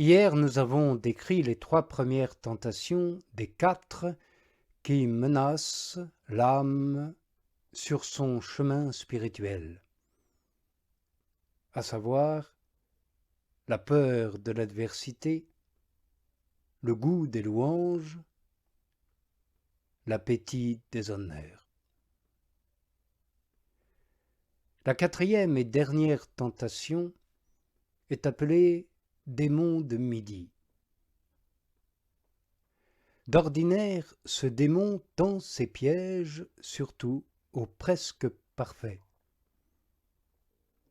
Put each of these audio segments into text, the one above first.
Hier, nous avons décrit les 3 premières tentations des 4 qui menacent l'âme sur son chemin spirituel, à savoir la peur de l'adversité, le goût des louanges, l'appétit des honneurs. La 4e et dernière tentation est appelée démon de midi. D'ordinaire, ce démon tend ses pièges surtout aux presque parfaits,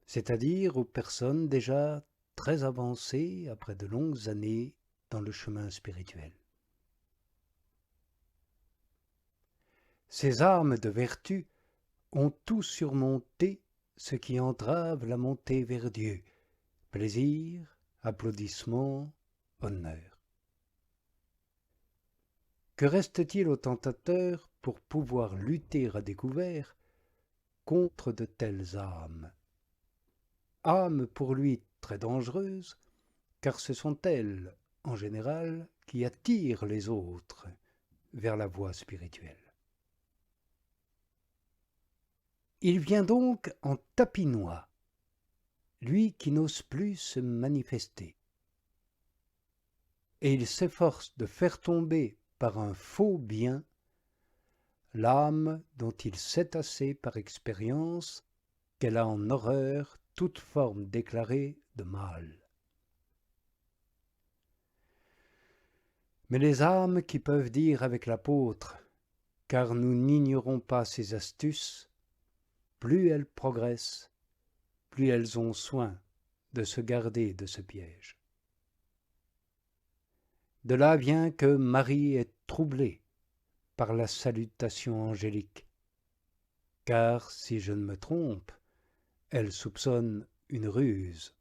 c'est-à-dire aux personnes déjà très avancées après de longues années dans le chemin spirituel. Ces âmes de vertu ont tout surmonté ce qui entrave la montée vers Dieu, plaisir, applaudissements, honneur. Que reste-t-il au tentateur pour pouvoir lutter à découvert contre de telles âmes? Âmes pour lui très dangereuses, car ce sont elles, en général, qui attirent les autres vers la voie spirituelle. Il vient donc en tapinois, lui qui n'ose plus se manifester, et il s'efforce de faire tomber par un faux bien l'âme dont il sait assez par expérience qu'elle a en horreur toute forme déclarée de mal. Mais les âmes qui peuvent dire avec l'apôtre « car nous n'ignorons pas ses astuces », plus elles progressent, plus elles ont soin de se garder de ce piège. De là vient que Marie est troublée par la salutation angélique, car, si je ne me trompe, elle soupçonne une ruse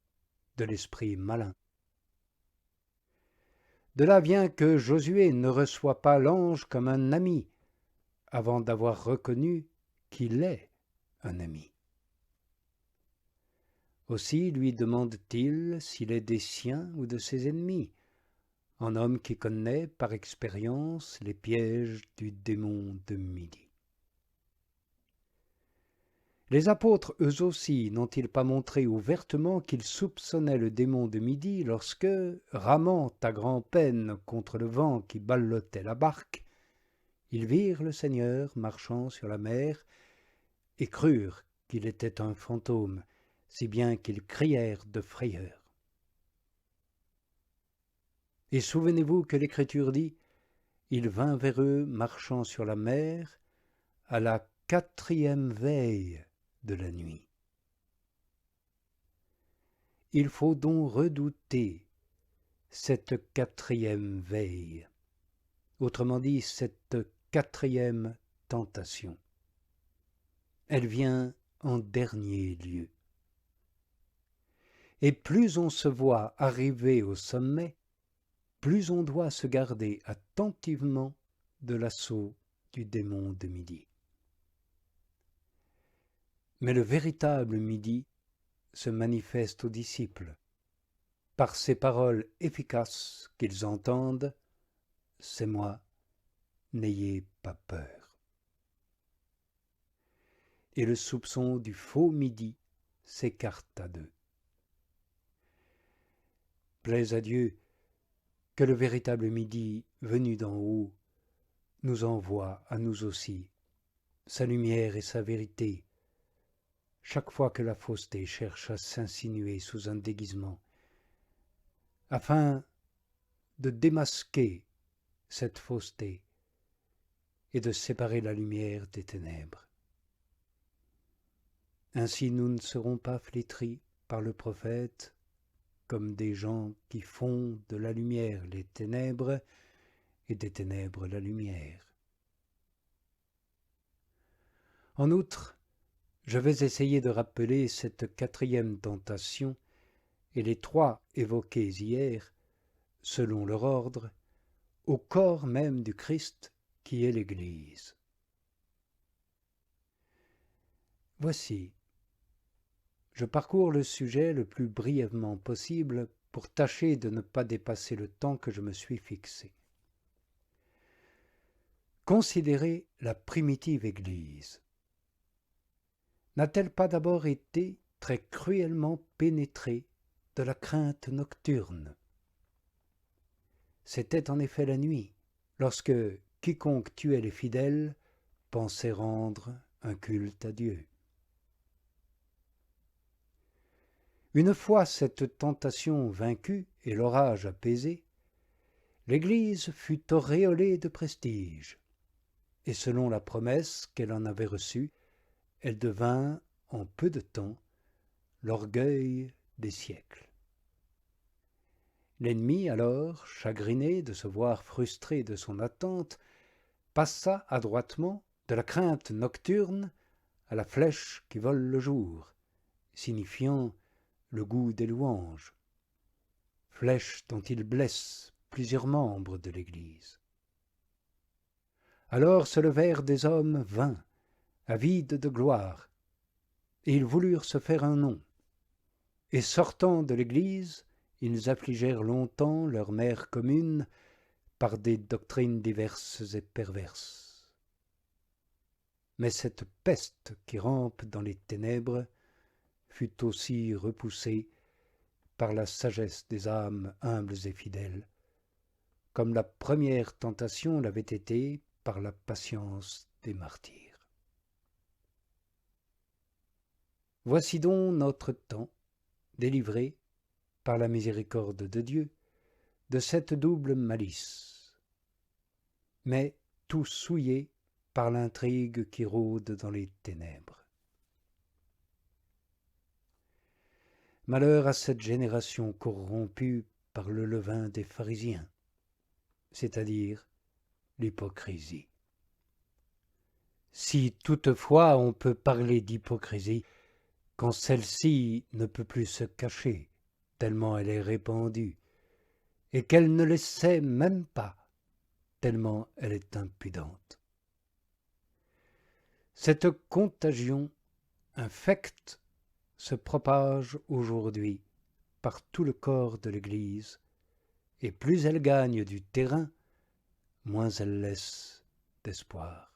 de l'esprit malin. De là vient que Josué ne reçoit pas l'ange comme un ami, avant d'avoir reconnu qu'il est un ami. Aussi lui demande-t-il s'il est des siens ou de ses ennemis, un homme qui connaît par expérience les pièges du démon de midi. Les apôtres, eux aussi, n'ont-ils pas montré ouvertement qu'ils soupçonnaient le démon de midi lorsque, ramant à grand-peine contre le vent qui ballottait la barque, ils virent le Seigneur marchant sur la mer et crurent qu'il était un fantôme, si bien qu'ils crièrent de frayeur. Et souvenez-vous que l'Écriture dit « Il vint vers eux marchant sur la mer à la 4e veille de la nuit ». Il faut donc redouter cette 4e veille, autrement dit cette 4e tentation. Elle vient en dernier lieu. Et plus on se voit arriver au sommet, plus on doit se garder attentivement de l'assaut du démon de midi. Mais le véritable midi se manifeste aux disciples, par ces paroles efficaces qu'ils entendent « C'est moi, n'ayez pas peur ». Et le soupçon du faux midi s'écarte d'eux. Plaise à Dieu que le véritable midi venu d'en haut nous envoie à nous aussi sa lumière et sa vérité, chaque fois que la fausseté cherche à s'insinuer sous un déguisement, afin de démasquer cette fausseté et de séparer la lumière des ténèbres. Ainsi nous ne serons pas flétris par le prophète comme des gens qui font de la lumière les ténèbres et des ténèbres la lumière. En outre, je vais essayer de rappeler cette 4e tentation et les 3 évoquées hier, selon leur ordre, au corps même du Christ qui est l'Église. Voici, je parcours le sujet le plus brièvement possible pour tâcher de ne pas dépasser le temps que je me suis fixé. Considérez la primitive Église. N'a-t-elle pas d'abord été très cruellement pénétrée de la crainte nocturne? C'était en effet la nuit, lorsque quiconque tuait les fidèles pensait rendre un culte à Dieu. Une fois cette tentation vaincue et l'orage apaisé, l'Église fut auréolée de prestige, et selon la promesse qu'elle en avait reçue, elle devint, en peu de temps, l'orgueil des siècles. L'ennemi, alors, chagriné de se voir frustré de son attente, passa adroitement de la crainte nocturne à la flèche qui vole le jour, signifiant le goût des louanges, flèche dont il blesse plusieurs membres de l'Église. Alors se levèrent des hommes vains, avides de gloire, et ils voulurent se faire un nom. Et sortant de l'Église, ils affligèrent longtemps leur mère commune par des doctrines diverses et perverses. Mais cette peste qui rampe dans les ténèbres fut aussi repoussée par la sagesse des âmes humbles et fidèles, comme la première tentation l'avait été par la patience des martyrs. Voici donc notre temps, délivré, par la miséricorde de Dieu, de cette double malice, mais tout souillé par l'intrigue qui rôde dans les ténèbres. Malheur à cette génération corrompue par le levain des pharisiens, c'est-à-dire l'hypocrisie. Si toutefois on peut parler d'hypocrisie quand celle-ci ne peut plus se cacher, tellement elle est répandue, et qu'elle ne le sait même pas, tellement elle est impudente. Cette contagion infecte se propage aujourd'hui par tout le corps de l'Église, et plus elle gagne du terrain, moins elle laisse d'espoir.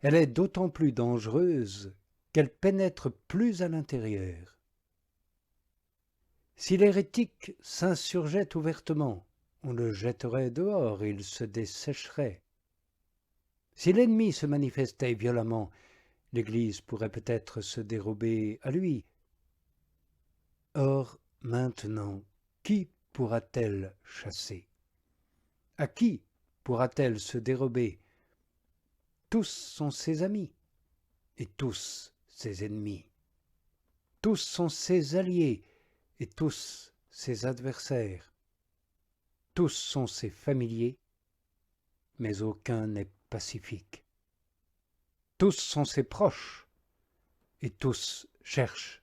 Elle est d'autant plus dangereuse qu'elle pénètre plus à l'intérieur. Si l'hérétique s'insurgeait ouvertement, on le jetterait dehors et il se dessécherait. Si l'ennemi se manifestait violemment, l'Église pourrait peut-être se dérober à lui. Or, maintenant, qui pourra-t-elle chasser? À qui pourra-t-elle se dérober? Tous sont ses amis, et tous ses ennemis. Tous sont ses alliés, et tous ses adversaires. Tous sont ses familiers, mais aucun n'est pacifique. Tous sont ses proches, et tous cherchent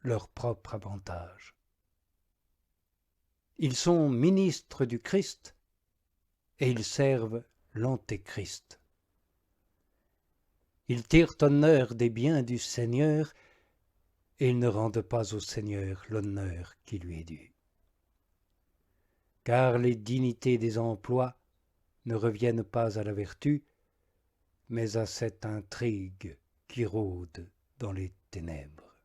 leur propre avantage. Ils sont ministres du Christ, et ils servent l'Antéchrist. Ils tirent honneur des biens du Seigneur, et ils ne rendent pas au Seigneur l'honneur qui lui est dû. Car les dignités des emplois ne reviennent pas à la vertu, mais à cette intrigue qui rôde dans les ténèbres.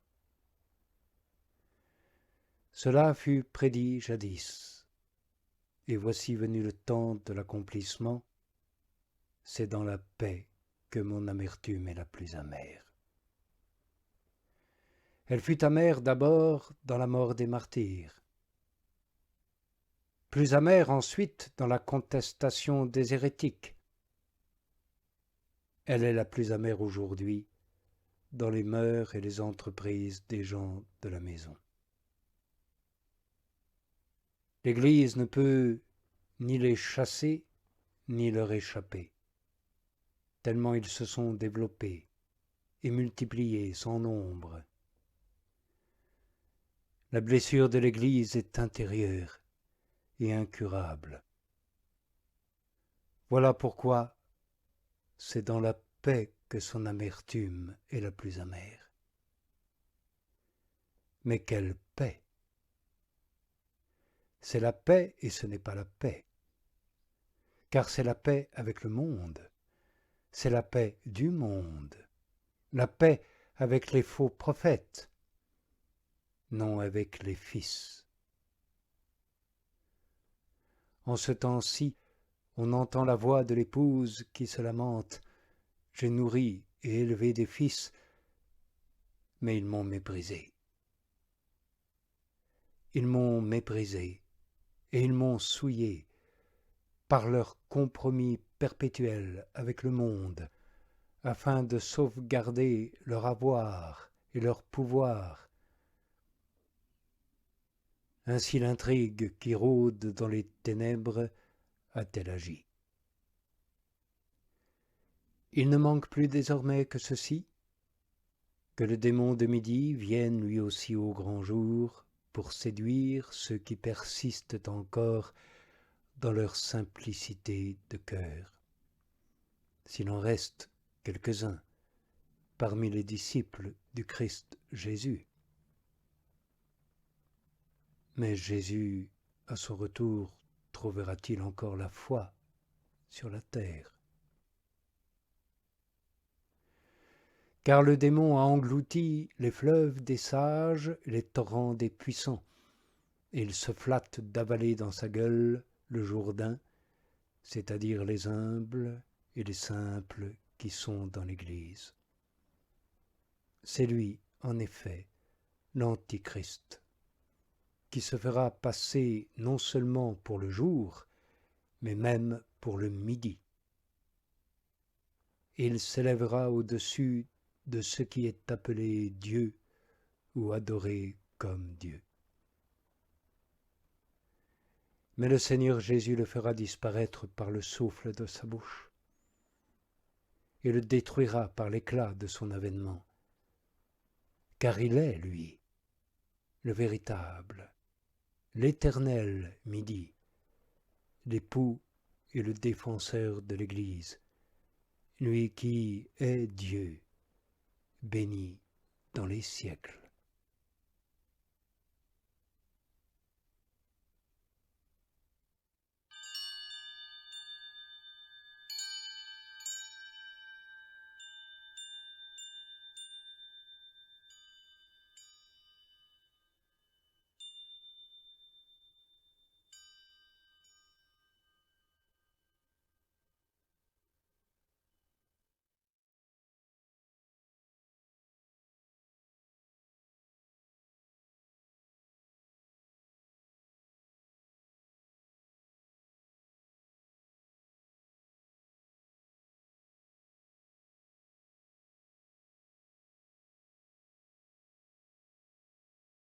Cela fut prédit jadis, et voici venu le temps de l'accomplissement. C'est dans la paix que mon amertume est la plus amère. Elle fut amère d'abord dans la mort des martyrs, plus amère ensuite dans la contestation des hérétiques. Elle est la plus amère aujourd'hui dans les mœurs et les entreprises des gens de la maison. L'Église ne peut ni les chasser ni leur échapper, tellement ils se sont développés et multipliés sans nombre. La blessure de l'Église est intérieure et incurable. Voilà pourquoi c'est dans la paix que son amertume est la plus amère. Mais quelle paix! c'est la paix et ce n'est pas la paix. Car c'est la paix avec le monde, c'est la paix du monde, la paix avec les faux prophètes, non avec les fils. En ce temps-ci, on entend la voix de l'épouse qui se lamente. J'ai nourri et élevé des fils, mais ils m'ont méprisé. Ils m'ont méprisé et ils m'ont souillé par leur compromis perpétuel avec le monde, afin de sauvegarder leur avoir et leur pouvoir. Ainsi l'intrigue qui rôde dans les ténèbres a-t-elle agi. Il ne manque plus désormais que ceci, que le démon de midi vienne lui aussi au grand jour pour séduire ceux qui persistent encore dans leur simplicité de cœur. S'il en reste quelques-uns parmi les disciples du Christ Jésus. Mais Jésus, à son retour, trouvera-t-il encore la foi sur la terre? Car le démon a englouti les fleuves des sages et les torrents des puissants, et il se flatte d'avaler dans sa gueule le Jourdain, c'est-à-dire les humbles et les simples qui sont dans l'Église. C'est lui, en effet, l'Antichrist, qui se fera passer non seulement pour le jour, mais même pour le midi. Il s'élèvera au-dessus de ce qui est appelé Dieu ou adoré comme Dieu. Mais le Seigneur Jésus le fera disparaître par le souffle de sa bouche et le détruira par l'éclat de son avènement, car il est, lui, le véritable, l'éternel midi, l'époux et le défenseur de l'Église, lui qui est Dieu, béni dans les siècles.